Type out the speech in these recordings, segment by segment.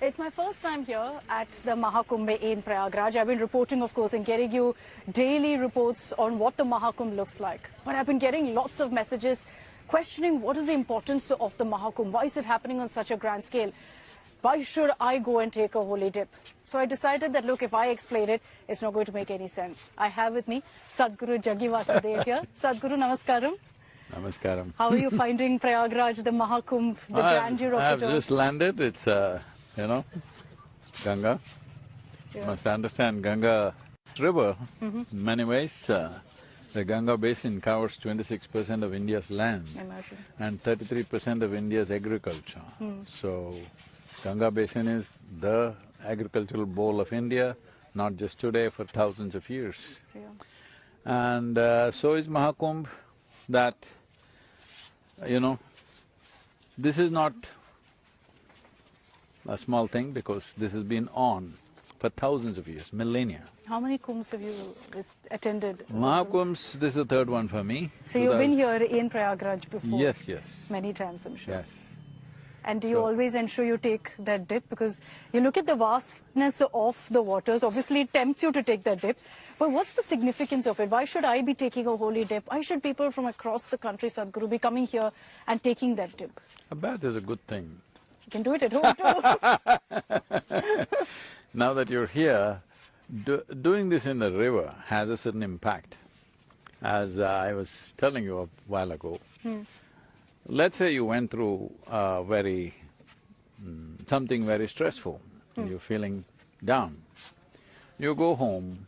It's my first time here at the Mahakumbh in Prayagraj. I've been reporting, of course, and getting you daily reports on what the Mahakumbh looks like. But I've been getting lots of messages questioning what is the importance of the Mahakumbh. Why is it happening on such a grand scale? Why should I go and take a holy dip? So I decided that, look, if I explain it, it's not going to make any sense. I have with me Sadhguru Jaggi Vasudev here. Sadhguru, namaskaram. Namaskaram. How are you finding Prayagraj, the Mahakumbh, the grandeur of it all? I've just landed. It's, Ganga. You must understand Ganga river, in many ways, the Ganga basin covers 26% of India's land. Imagine. And 33% of India's agriculture. So, Ganga basin is the agricultural bowl of India, not just today, for thousands of years. Yeah. And so is Mahakumbh, that, this is not a small thing because this has been on for thousands of years, millennia. How many kumbhs have you attended? Mahakumbhs, this is the third one for me. So you've been here in Prayagraj before? Yes, yes. Many times, I'm sure. Yes. And do you always ensure you take that dip? Because you look at the vastness of the waters, obviously it tempts you to take that dip. But what's the significance of it? Why should I be taking a holy dip? Why should people from across the country, Sadhguru, be coming here and taking that dip? A bath is a good thing. You can do it at home too. Now that you're here, doing this in the river has a certain impact. As I was telling you a while ago, let's say you went through something very stressful, and you're feeling down. You go home,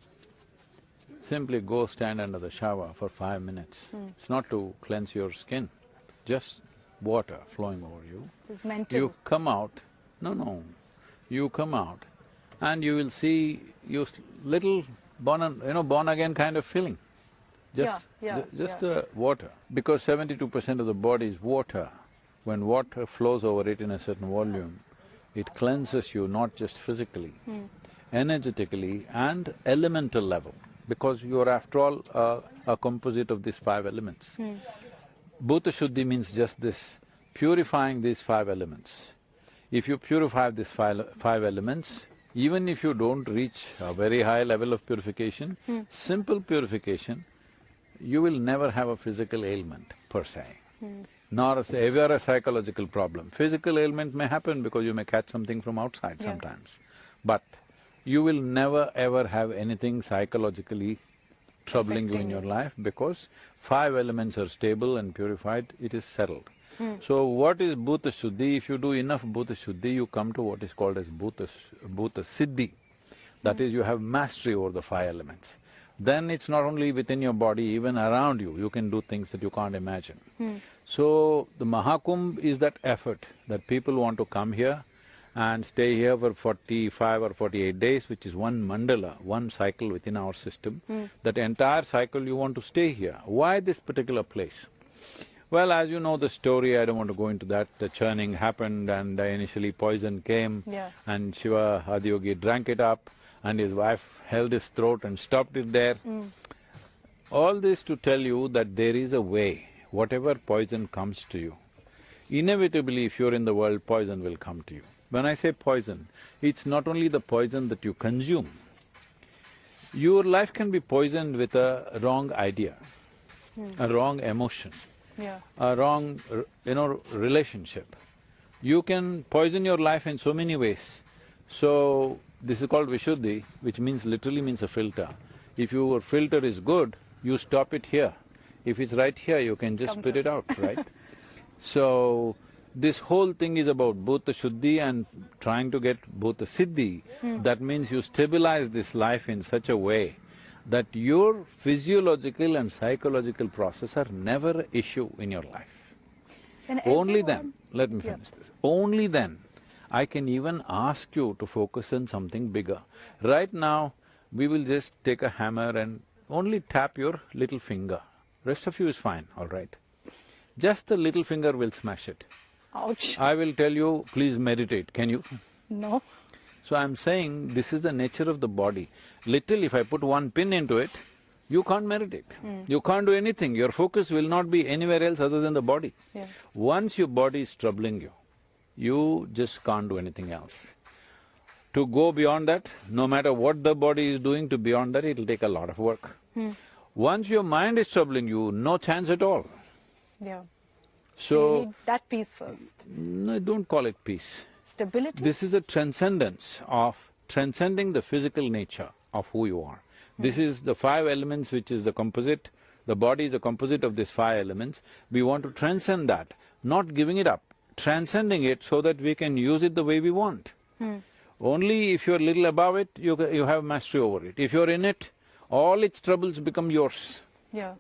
simply go stand under the shower for 5 minutes. It's not to cleanse your skin, just water flowing over you. It's mental. You come out, you come out and you will see you little born again kind of feeling. Just water. Because 72% of the body is water. When water flows over it in a certain volume, it cleanses you not just physically, energetically and elemental level, because you are after all a composite of these 5 elements. Bhuta Shuddhi means just this, purifying these 5 elements. If you purify these five elements, even if you don't reach a very high level of purification, simple purification, you will never have a physical ailment per se, nor ever a psychological problem. Physical ailment may happen because you may catch something from outside sometimes, but you will never ever have anything psychologically troubling you in your life because 5 elements are stable and purified, it is settled. So what is Bhuta Shuddhi? If you do enough Bhuta Shuddhi, you come to what is called as Bhuta Siddhi. That is, you have mastery over the 5 elements. Then it's not only within your body, even around you, you can do things that you can't imagine. So, the Mahakumbh is that effort that people want to come here and stay here for 45 or 48 days, which is one mandala, one cycle within our system. That entire cycle you want to stay here. Why this particular place? Well, as you know the story, I don't want to go into that. The churning happened and initially poison came and Shiva Adiyogi drank it up and his wife held his throat and stopped it there. All this to tell you that there is a way, whatever poison comes to you, inevitably if you're in the world, poison will come to you. When I say poison, it's not only the poison that you consume. Your life can be poisoned with a wrong idea, a wrong emotion, a wrong, relationship. You can poison your life in so many ways. So, this is called Vishuddhi, which literally means a filter. If your filter is good, you stop it here. If it's right here, you can just spit it out, right? So, this whole thing is about Bhuta Shuddhi and trying to get Bhuta Siddhi. That means you stabilize this life in such a way that your physiological and psychological process are never an issue in your life. Only then, let me finish this, only then I can even ask you to focus on something bigger. Right now, we will just take a hammer and only tap your little finger. Rest of you is fine, all right. Just the little finger will smash it. Ouch. I will tell you, please meditate, can you? No. So I'm saying this is the nature of the body. Little, if I put one pin into it, you can't meditate. You can't do anything, your focus will not be anywhere else other than the body. Once your body is troubling you, you just can't do anything else. To go beyond that, no matter what the body is doing, to beyond that, it'll take a lot of work. Once your mind is troubling you, no chance at all. Yeah. So… you need that peace first. No, don't call it peace. Stability? This is a transcendence of transcending the physical nature of who you are. This is the five elements which is the composite, the body is a composite of these five elements. We want to transcend that, not giving it up, transcending it so that we can use it the way we want. Only if you're a little above it, you have mastery over it. If you're in it, all its troubles become yours. Yeah.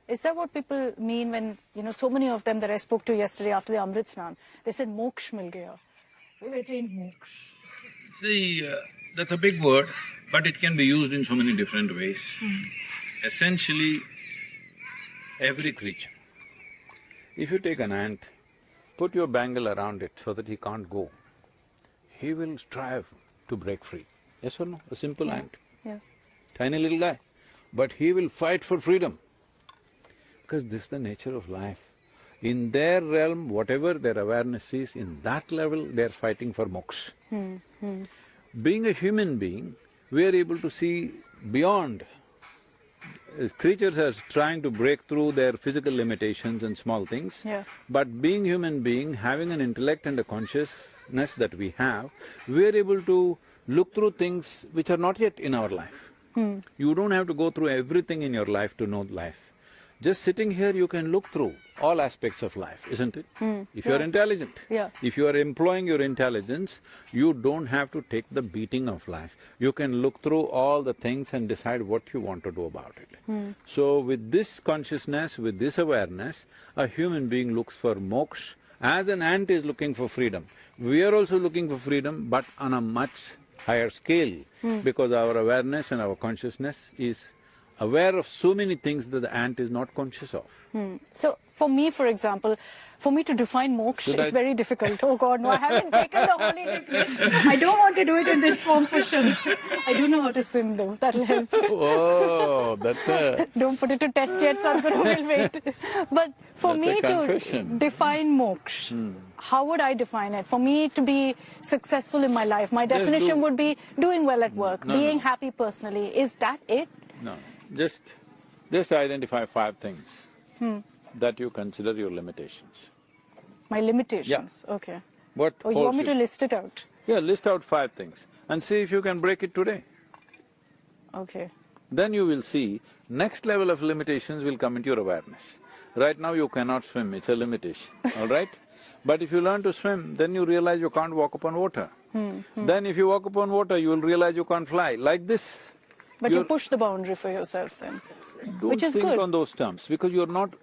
Is that what people mean when, so many of them that I spoke to yesterday after the Amrit Snan, they said, moksh mil gaya. We've attained moksh. See, that's a big word, but it can be used in so many different ways. Essentially, every creature, if you take an ant, put your bangle around it so that he can't go, he will strive to break free. Yes or no? A simple ant. Yeah. Tiny little guy. But he will fight for freedom. Because this is the nature of life. In their realm, whatever their awareness is, in that level, they're fighting for moksha. Being a human being, we are able to see beyond. Creatures are trying to break through their physical limitations and small things. But being human being, having an intellect and a consciousness that we have, we are able to look through things which are not yet in our life. You don't have to go through everything in your life to know life. Just sitting here, you can look through all aspects of life, isn't it? If you're intelligent. If you are employing your intelligence, you don't have to take the beating of life. You can look through all the things and decide what you want to do about it. So with this consciousness, with this awareness, a human being looks for moksha as an ant is looking for freedom. We are also looking for freedom, but on a much higher scale, because our awareness and our consciousness is aware of so many things that the ant is not conscious of. So, for me, for example, for me to define moksha is very difficult. Oh God, no, I haven't taken the holy dip yet. I don't want to do it in this form for sure. I do know how to swim though, that'll help. Oh, that's a… Don't put it to test yet, Sadhguru will wait. But for me to define moksha, how would I define it? For me to be successful in my life, my definition would be doing well at work, being happy personally. Is that it? No. Just identify five things that you consider your limitations. My limitations? Okay. What you want me to list it out? Yeah, list out five things and see if you can break it today. Okay. Then you will see, next level of limitations will come into your awareness. Right now you cannot swim, it's a limitation, all right? But if you learn to swim, then you realize you can't walk upon water. Then if you walk upon water, you will realize you can't fly, like this. But you push the boundary for yourself then, which is good. Don't think on those terms, because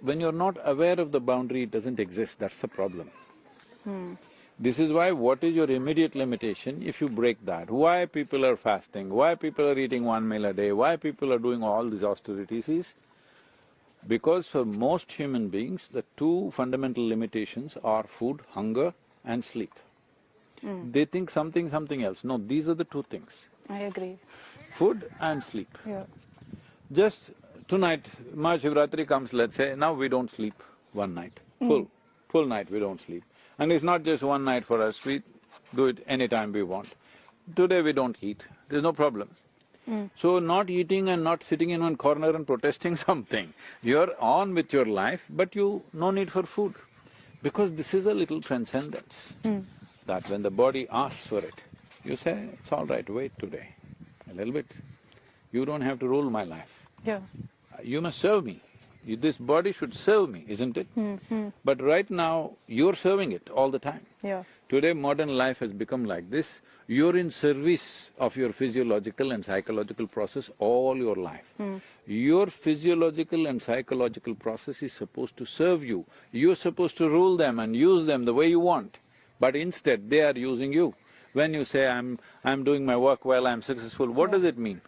when you're not aware of the boundary, it doesn't exist, that's the problem. This is why what is your immediate limitation, if you break that, why people are fasting, why people are eating 1 meal a day, why people are doing all these austerities is because for most human beings, the two fundamental limitations are food, hunger and sleep. They think something else. No, these are the two things. I agree. Food and sleep. Just tonight, Mahashivratri comes, let's say, now we don't sleep one night, full night we don't sleep. And it's not just one night for us, we do it anytime we want. Today we don't eat, there's no problem. So not eating and not sitting in one corner and protesting something, you're on with your life, but no need for food. Because this is a little transcendence, that when the body asks for it, you say, it's all right, wait today, a little bit. You don't have to rule my life. You must serve me. This body should serve me, isn't it? But right now, you're serving it all the time. Today, modern life has become like this. You're in service of your physiological and psychological process all your life. Your physiological and psychological process is supposed to serve you. You're supposed to rule them and use them the way you want. But instead, they are using you. When you say, I'm doing my work well, I'm successful, what does it mean?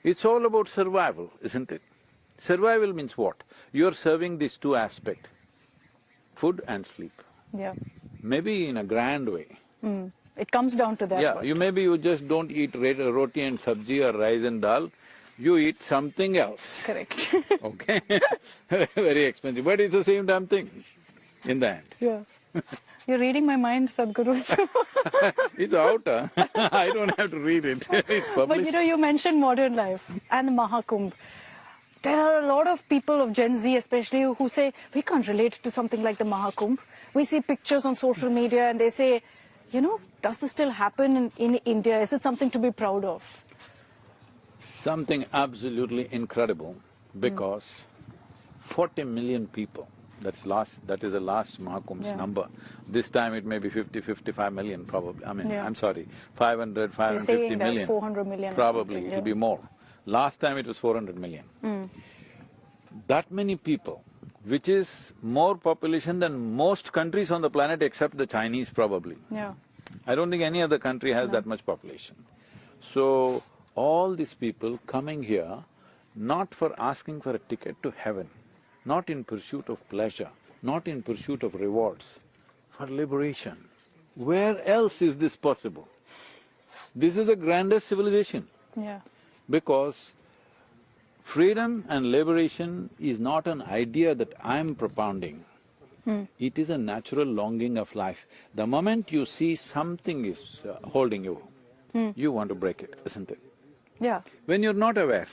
It's all about survival, isn't it? Survival means what? You're serving these two aspects, food and sleep. Maybe in a grand way. It comes down to that. Maybe you just don't eat roti and sabji or rice and dal, you eat something else. Correct. Okay? Very expensive, but it's the same damn thing in the end. You're reading my mind, Sadhguru. It's out, huh? I don't have to read it. It's published. But you mentioned modern life and the Mahakumbh. There are a lot of people of Gen Z especially who say, we can't relate to something like the Mahakumbh. We see pictures on social media and they say, does this still happen in India? Is it something to be proud of? Something absolutely incredible, because 40 million people, that is the last Mahakumbh's number. This time it may be 55 million probably. I'm sorry, 550 million. 400 million. Probably, it'll be more. Last time it was 400 million. That many people, which is more population than most countries on the planet except the Chinese probably. Yeah. I don't think any other country has that much population. So, all these people coming here, not for asking for a ticket to heaven, not in pursuit of pleasure, not in pursuit of rewards, for liberation. Where else is this possible? This is the grandest civilization. Yeah. Because freedom and liberation is not an idea that I'm propounding. It is a natural longing of life. The moment you see something is holding you, you want to break it, isn't it? Yeah. When you're not aware,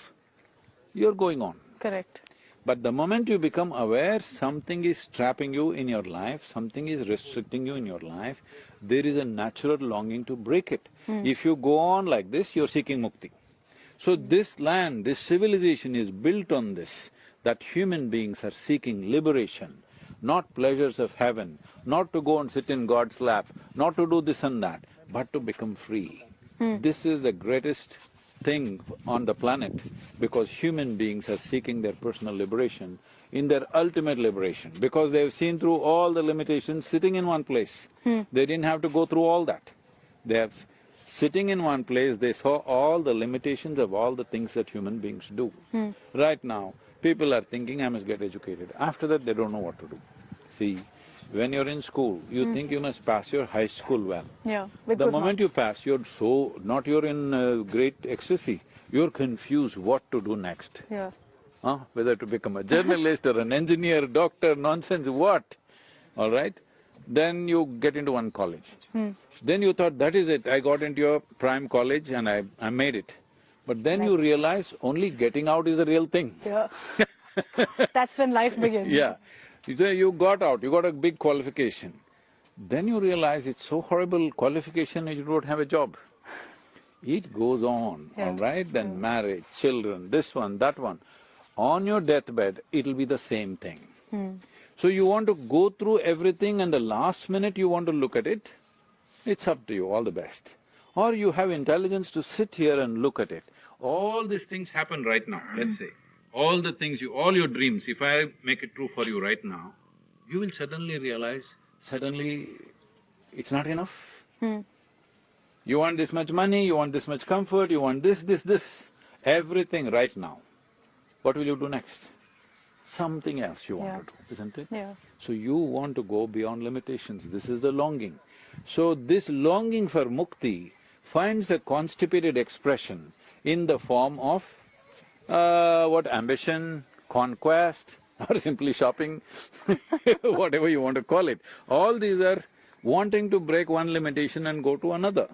you're going on. Correct. But the moment you become aware something is trapping you in your life, something is restricting you in your life, there is a natural longing to break it. If you go on like this, you're seeking mukti. So this land, this civilization is built on this, that human beings are seeking liberation, not pleasures of heaven, not to go and sit in God's lap, not to do this and that, but to become free. This is the greatest thing on the planet, because human beings are seeking their personal liberation in their ultimate liberation, because they've seen through all the limitations sitting in one place. They didn't have to go through all that. They have… Sitting in one place, they saw all the limitations of all the things that human beings do. Right now, people are thinking, I must get educated. After that, they don't know what to do. See, when you're in school, you think you must pass your high school well. Yeah, the moment you pass, you're you're in great ecstasy, you're confused what to do next. Yeah. Whether to become a journalist or an engineer, doctor, nonsense, what? All right? Then you get into one college. Then you thought, that is it, I got into your prime college and I made it. But then you realize only getting out is the real thing. Yeah. That's when life begins. Yeah. You got out, you got a big qualification. Then you realize it's so horrible qualification and you don't have a job. It goes on, all right? Then marriage, children, this one, that one. On your deathbed, it'll be the same thing. So you want to go through everything and the last minute you want to look at it, it's up to you, all the best. Or you have intelligence to sit here and look at it. All these things happen right now, let's say. All the things all your dreams, if I make it true for you right now, you will suddenly realize, it's not enough. You want this much money, you want this much comfort, you want this, everything right now. What will you do next? Something else you want to do, isn't it? Yeah. So you want to go beyond limitations, this is the longing. So this longing for mukti finds a constipated expression in the form of ambition, conquest, or simply shopping, whatever you want to call it. All these are wanting to break one limitation and go to another,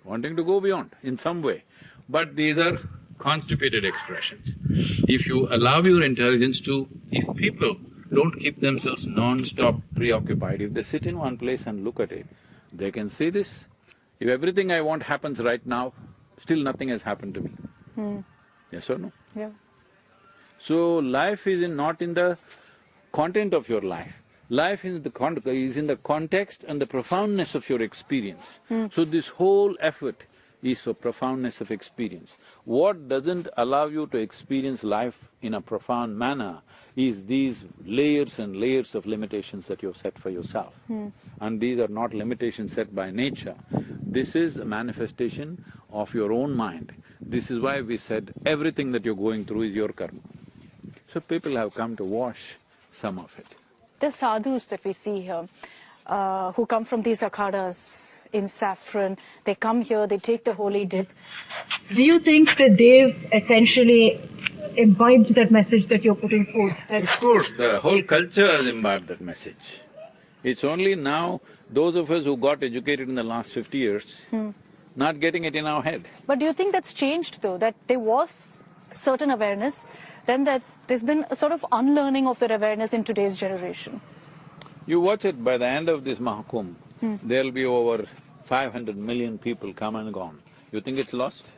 wanting to go beyond in some way. But these are constipated expressions. If you allow your intelligence to… If people don't keep themselves non-stop preoccupied, if they sit in one place and look at it, they can see this. If everything I want happens right now, still nothing has happened to me. Yes or no? Yeah. So life is not in the content of your life. Life is in the context and the profoundness of your experience. So this whole effort is for profoundness of experience. What doesn't allow you to experience life in a profound manner is these layers and layers of limitations that you've set for yourself. And these are not limitations set by nature. This is a manifestation of your own mind. This is why we said everything that you're going through is your karma. So people have come to wash some of it. The sadhus that we see here, who come from these akhadas in saffron, they come here, they take the holy dip. Do you think that they've essentially imbibed that message that you're putting forth? Of course, the whole culture has imbibed that message. It's only now those of us who got educated in the last 50 years, not getting it in our head. But do you think that's changed though, that there was certain awareness, then that there's been a sort of unlearning of that awareness in today's generation? You watch it, by the end of this Mahakumbh, there'll be over 500 million people come and gone. You think it's lost?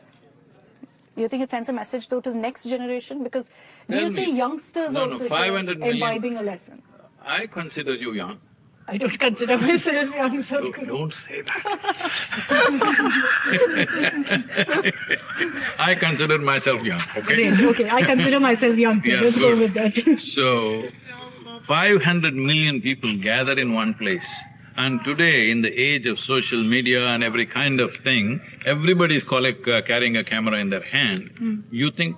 You think it sends a message though to the next generation? Because do you see youngsters also 500 million. imbibing a lesson? I consider you young. I don't consider myself young, Sadhguru. Don't say that. I consider myself young, okay? Okay, I consider myself young too. Yeah, Let's go with good. that. So, 500 million people gather in one place. And today, in the age of social media and every kind of thing, everybody is carrying a camera in their hand. You think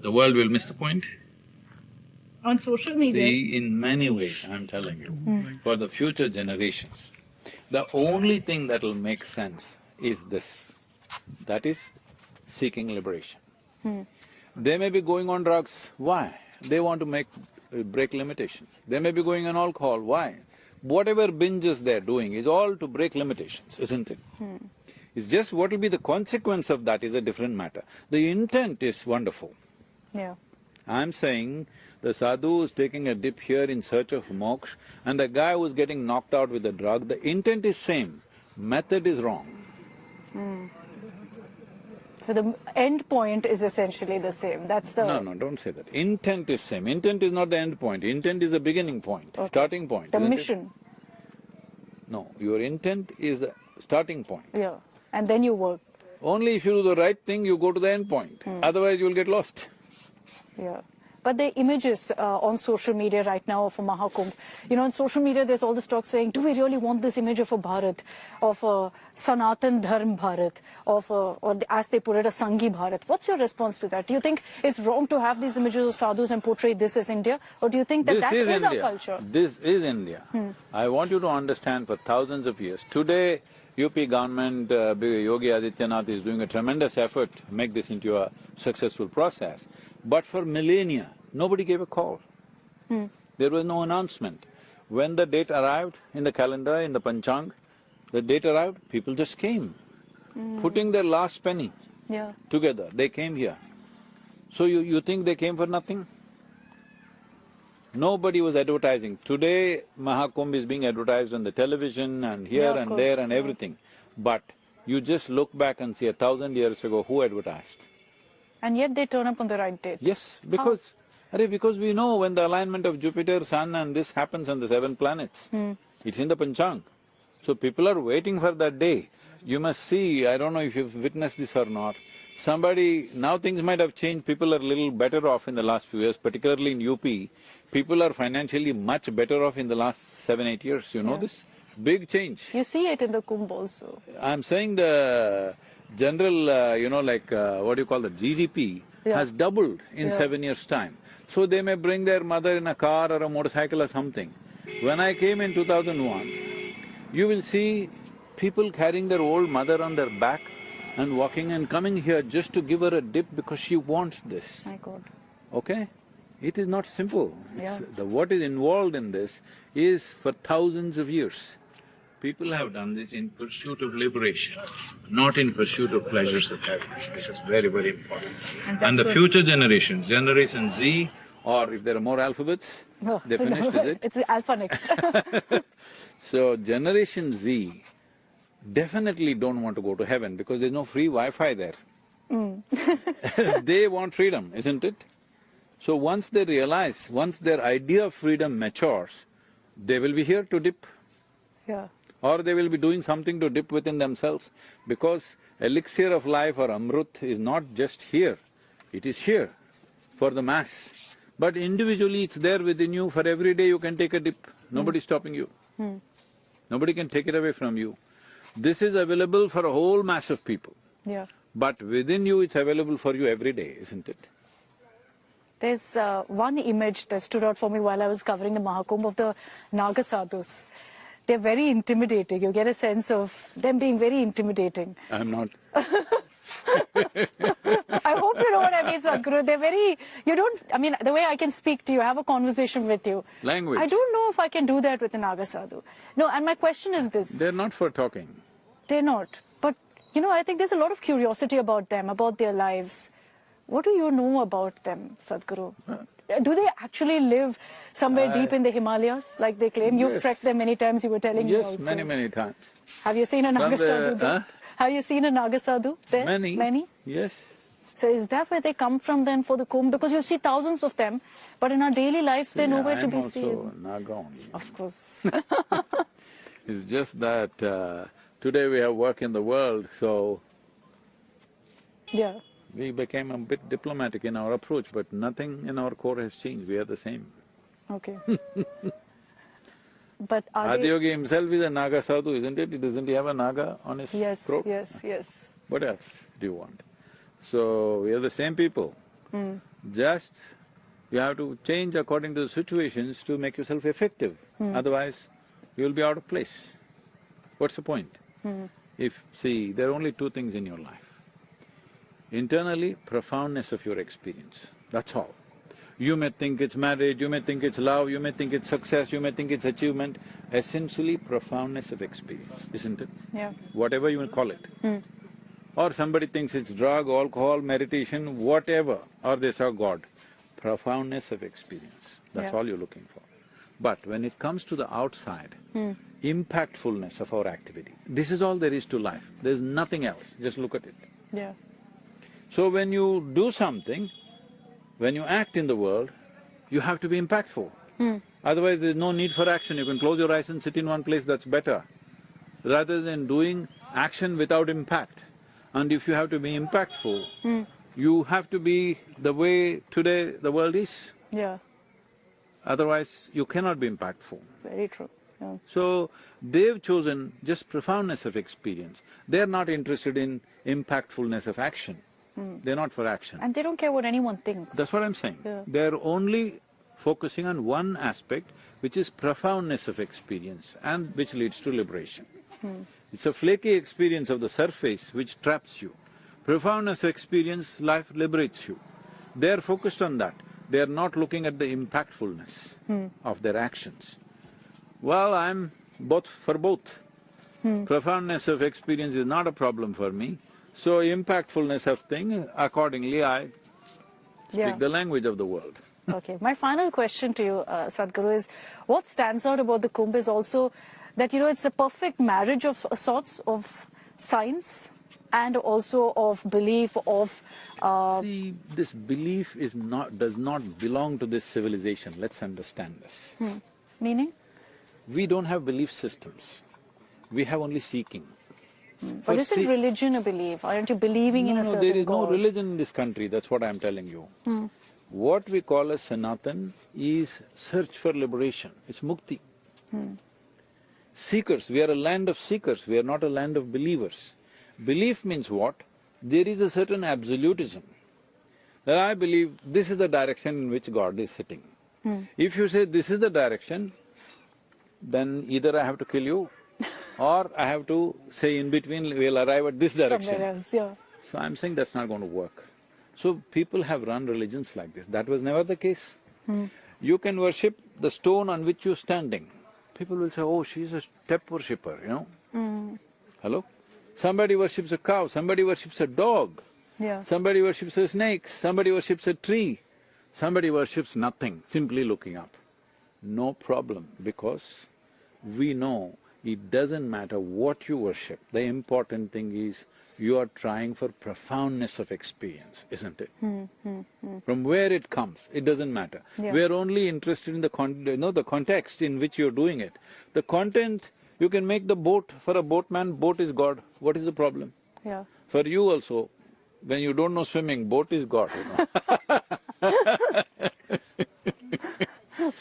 the world will miss the point? On social media? See, in many ways, I'm telling you, for the future generations, the only thing that will make sense is this, that is seeking liberation. They may be going on drugs, why? They want to break limitations. They may be going on alcohol, why? Whatever binges they're doing is all to break limitations, isn't it? It's just what will be the consequence of that is a different matter. The intent is wonderful. Yeah. I'm saying the sadhu is taking a dip here in search of moksha, and the guy who's getting knocked out with the drug, the intent is same, method is wrong. So the end point is essentially the same, that's the… No, don't say that. Intent is same. Intent is not the end point. Intent is the beginning point, starting point. The mission. No, your intent is the starting point. Yeah, and then you work. Only if you do the right thing, you go to the end point. Otherwise, you'll get lost. Yeah. But the images on social media right now of a Mahakumbh, you know, on social media there's all this talk saying, do we really want this image of a Bharat, of a Sanatan Dharm Bharat, of or as they put it, a Sanghi Bharat? What's your response to that? Do you think it's wrong to have these images of sadhus and portray this as India? Or do you think that that is our culture? This is India. I want you to understand, for thousands of years, today UP government, Yogi Adityanath is doing a tremendous effort to make this into a successful process. But for millennia, nobody gave a call. There was no announcement. When the date arrived in the calendar, in the Panchang, the date arrived, people just came, putting their last penny together, they came here. So you think they came for nothing? Nobody was advertising. Today, Mahakumbh is being advertised on the television and here and there and everything. But you just look back and see 1,000 years ago, who advertised? And yet they turn up on the right date. Yes, because… because we know when the alignment of Jupiter, Sun and this happens on the 7 planets. It's in the Panchang. So people are waiting for that day. You must see, I don't know if you've witnessed this or not, now things might have changed, people are a little better off in the last few years, particularly in UP. People are financially much better off in the last 7-8 years, you know this? Big change. You see it in the Kumbh also. I'm saying the general, what do you call the GDP has doubled in 7 years' time. So they may bring their mother in a car or a motorcycle or something. When I came in 2001, you will see people carrying their old mother on their back and walking and coming here just to give her a dip because she wants this. My God. Okay? It is not simple. What is involved in this is for thousands of years. People have done this in pursuit of liberation, not in pursuit of pleasures of heaven. This is very, very important. And the future generations, Generation Z, or if there are more alphabets, they finished with it. It's the alpha next. So, Generation Z definitely don't want to go to heaven because there's no free Wi-Fi there. They want freedom, isn't it? So once they realize, once their idea of freedom matures, they will be here to dip. Or they will be doing something to dip within themselves, because elixir of life or amrut is not just here, it is here for the mass. But individually it's there within you, for every day you can take a dip, nobody's stopping you. Nobody can take it away from you. This is available for a whole mass of people. But within you it's available for you every day, isn't it? There's one image that stood out for me while I was covering the Mahakumbh of the Naga Sadhus. They're very intimidating, you get a sense of them being very intimidating. I'm not. I hope you know what I mean, Sadhguru. They're very, you don't, I mean, the way I can speak to you, have a conversation with you. Language. I don't know if I can do that with a Naga Sadhu. No, and my question is this. They're not for talking. They're not. But, you know, I think there's a lot of curiosity about them, about their lives. What do you know about them, Sadhguru? Do they actually live somewhere deep in the Himalayas, like they claim? You've trekked there many times, you were telling me also. Yes, many times. Have you seen a Naga Sadhu there? Have you seen a Naga Sadhu there? Many. Yes. So is that where they come from then for the Kumbh? Because you see thousands of them, but in our daily lives, they're nowhere to be seen. I'm also Naga only. Of course. It's just that today we have work in the world, so… Yeah. We became a bit diplomatic in our approach, but nothing in our core has changed, we are the same. Okay. But Adiyogi himself is a Naga Sadhu, isn't it? Doesn't he have a Naga on his throat? Yes. What else do you want? So, we are the same people. Just you have to change according to the situations to make yourself effective. Otherwise, you'll be out of place. What's the point? See, there are only two things in your life. Internally, profoundness of your experience, that's all. You may think it's marriage, you may think it's love, you may think it's success, you may think it's achievement. Essentially, profoundness of experience, isn't it? Yeah. Whatever you will call it. Or somebody thinks it's drug, alcohol, meditation, whatever, or they saw God. Profoundness of experience, that's all you're looking for. But when it comes to the outside, impactfulness of our activity, this is all there is to life, there's nothing else, just look at it. Yeah. So when you do something, when you act in the world, you have to be impactful. Otherwise there's no need for action, you can close your eyes and sit in one place, that's better. Rather than doing action without impact. And if you have to be impactful, you have to be the way today the world is. Yeah. Otherwise you cannot be impactful. Very true. Yeah. So, they've chosen just profoundness of experience. They're not interested in impactfulness of action. They're not for action. And they don't care what anyone thinks. That's what I'm saying. Yeah. They're only focusing on one aspect, which is profoundness of experience and which leads to liberation. It's a flaky experience of the surface which traps you. Profoundness of experience, life liberates you. They're focused on that. They're not looking at the impactfulness of their actions. Well, I'm for both. Profoundness of experience is not a problem for me. So impactfulness of thing, accordingly I speak the language of the world. Okay, my final question to you, Sadhguru, is what stands out about the Kumbh is also that, you know, it's a perfect marriage of sorts of science and also of belief, of… See, this belief does not belong to this civilization, let's understand this. Meaning? We don't have belief systems, we have only seeking. But isn't religion a belief? Aren't you believing in a certain God? There is no religion in this country, that's what I'm telling you. What we call as Sanatan is search for liberation, it's Mukti. Seekers, we are a land of seekers, we are not a land of believers. Belief means what? There is a certain absolutism, that I believe this is the direction in which God is sitting. If you say this is the direction, then either I have to kill you or I have to say in between we'll arrive at this direction. Somewhere else, yeah. So I'm saying that's not going to work. So people have run religions like this, that was never the case. You can worship the stone on which you're standing. People will say, oh, she's a step worshipper, you know. Hello? Somebody worships a cow, somebody worships a dog. Somebody worships a snake, somebody worships a tree. Somebody worships nothing, simply looking up. No problem, because we know it doesn't matter what you worship, the important thing is you are trying for profoundness of experience, isn't it? From where it comes, it doesn't matter. We are only interested in the the context in which you're doing it. The content, you can make the boat, for a boatman, boat is God, what is the problem? For you also, when you don't know swimming, boat is God, you know.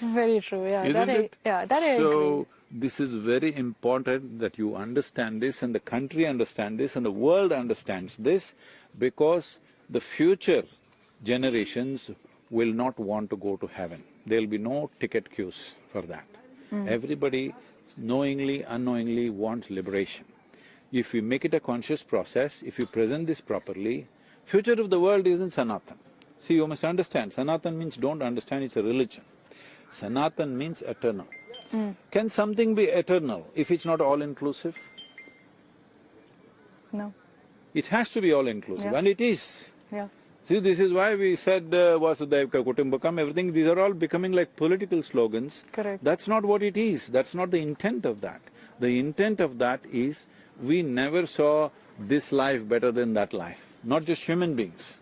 Very true, yeah. Isn't it? That I agree. So, this is very important that you understand this and the country understand this and the world understands this, because the future generations will not want to go to heaven. There'll be no ticket queues for that. Everybody knowingly, unknowingly wants liberation. If we make it a conscious process, if you present this properly, Future of the world isn't Sanatan. See, you must understand, Sanatan means don't understand it's a religion. Sanatan means eternal. Can something be eternal if it's not all-inclusive? No. It has to be all-inclusive, and it is. Yeah. See, this is why we said Vasudhaiva Kutumbakam, everything, these are all becoming like political slogans. Correct. That's not what it is, that's not the intent of that. The intent of that is, we never saw this life better than that life, not just human beings.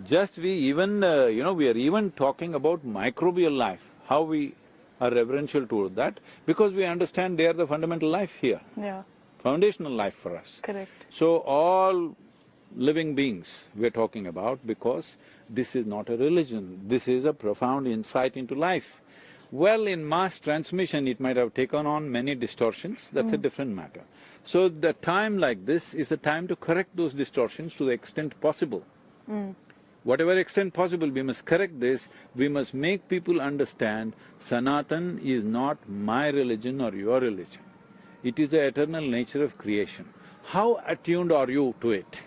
Just we even, we are even talking about microbial life, how we are reverential toward that, because we understand they are the fundamental life here. Yeah. Foundational life for us. Correct. So all living beings we're talking about, because this is not a religion, this is a profound insight into life. Well, in mass transmission it might have taken on many distortions, that's a different matter. So the time like this is the time to correct those distortions to the extent possible. Whatever extent possible, we must correct this, we must make people understand Sanatan is not my religion or your religion. It is the eternal nature of creation. How attuned are you to it?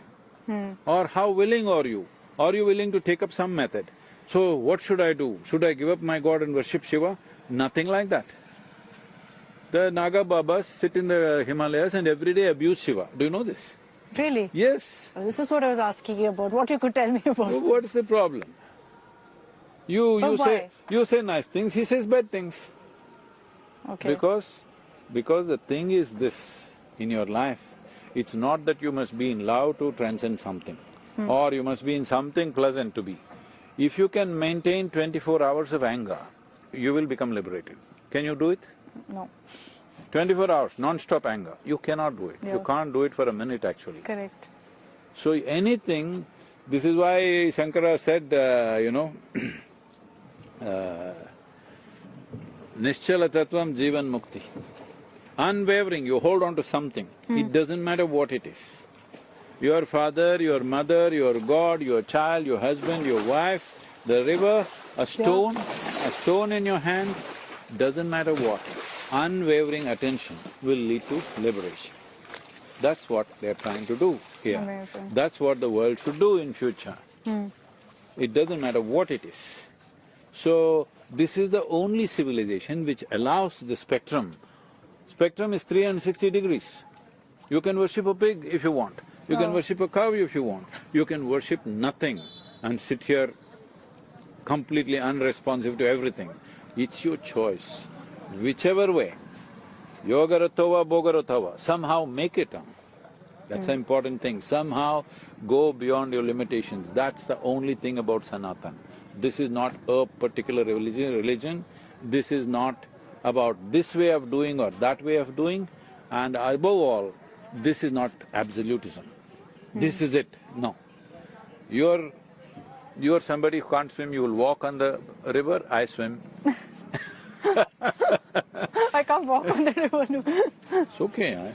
Or how willing are you? Are you willing to take up some method? So what should I do? Should I give up my god and worship Shiva? Nothing like that. The Naga Babas sit in the Himalayas and every day abuse Shiva. Do you know this? Really? Yes. This is what I was asking you about, what you could tell me about. So what is the problem? You say nice things, he says bad things. Okay. Because the thing is this, in your life, it's not that you must be in love to transcend something, or you must be in something pleasant to be. If you can maintain 24 hours of anger, you will become liberated. Can you do it? No. 24 hours, non-stop anger, you cannot do it. Yeah. You can't do it for a minute actually. Correct. So anything, this is why Shankara said, Nischala Tattvam Jivan Mukti. Unwavering, you hold on to something, it doesn't matter what it is. Your father, your mother, your God, your child, your husband, your wife, the river, a stone in your hand, doesn't matter what. Unwavering attention will lead to liberation. That's what they're trying to do here. Amazing. That's what the world should do in future. It doesn't matter what it is. So, this is the only civilization which allows the spectrum. Spectrum is 360 degrees. You can worship a pig if you want, you can worship a cow if you want, you can worship nothing and sit here completely unresponsive to everything. It's your choice, whichever way. Yogaratava, bogaratava, somehow make it on. That's the important thing, somehow go beyond your limitations. That's the only thing about Sanatan. This is not a particular religion, this is not about this way of doing or that way of doing, and above all, this is not absolutism. This is it, no. You're somebody who can't swim, you will walk on the river, I swim. I can't walk on the river, no. It's okay,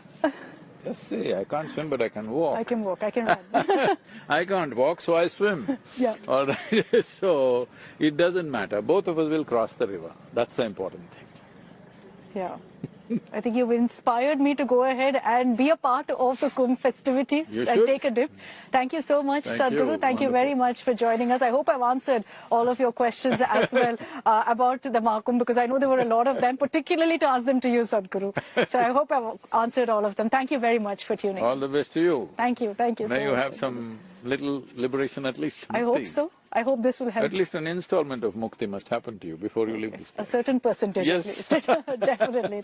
just say, I can't swim but I can walk. I can walk, I can run. I can't walk, so I swim. Yeah. All right, so it doesn't matter, both of us will cross the river, that's the important thing. Yeah. I think you've inspired me to go ahead and be a part of the Kumbh festivities and take a dip. Thank you so much, Sadhguru. Thank you very much for joining us. I hope I've answered all of your questions as well about the Mahakumbh, because I know there were a lot of them, particularly to ask them to you, Sadhguru. So I hope I've answered all of them. Thank you very much for tuning in. All the best to you. Thank you so much. May you have some little liberation at least. I hope so. I hope this will help. At least an installment of Mukti must happen to you before you leave this place. A certain percentage at least. Definitely.